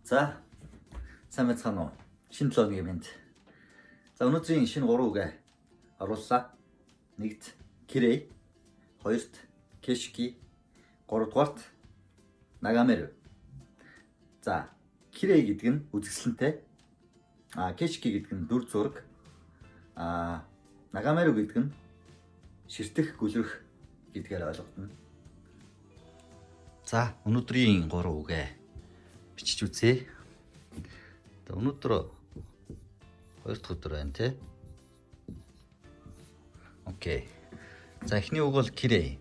За, сайн байцгаана уу? Шинэ 7 өдрийн мэнд. За, өнөөдрийн шинэ 3 үгээ орууллаа. Нэгт Кирей, хоёрт Кешки, гуравдугаарт Нагамеру. За, Кирей гэдэг нь үзэсгэлэнтэй. Кешки гэдэг нь дүр зураг. Нагамеру гэдэг нь ширтэх, гүлрэх гэдгээр ойлгогдно. За, өнөөдрийн 3 үгээ бичиж үзье. Өнөөдөр 2 дахь өдөр байна тий. Окей. За, эхний үг бол Кирей.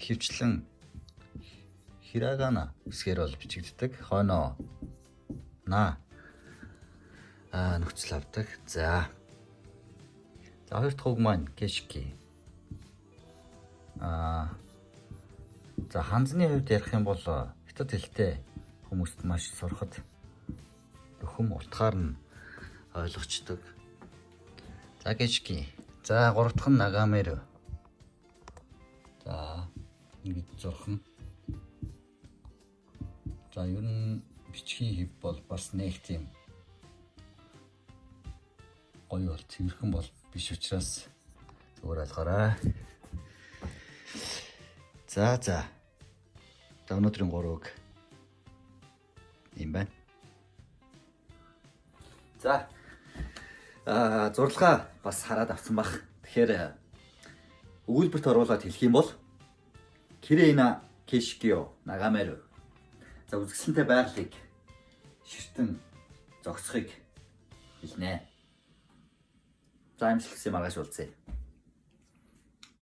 Хөвчлэн хирагана үсгээр бол бичигддэг. Хойно на нөхцөл авдаг. За, хоёр дахь үг маань Кешки. За, ханзны хувьд ярих юм бол хятад хэлтэй хүмүүст маш сурахад өхөн утгаар нь ойлгочдөг. За, Кешки. За, гурав дахь нь Нагамеру. За, ингэж зурхан. За, ер нь бичгийн хэв бол бас нэг тийм гоё бол цэвэрхэн бол биш учраас зүгээр ойлгоорой. За, өнөөдрийн 3 үг юм байна. За, зурлагаа бас хараад авсан бах. Тэгэхээр өгүүлбэрт оруулаад хэлэх юм бол Кирейна Кешкио Нагамеру. За, үзэсгэлэнтэй байгалыг ширтэн зогсохыг хэлнэ. За, амжилт хүсье, маргааш уулзъя.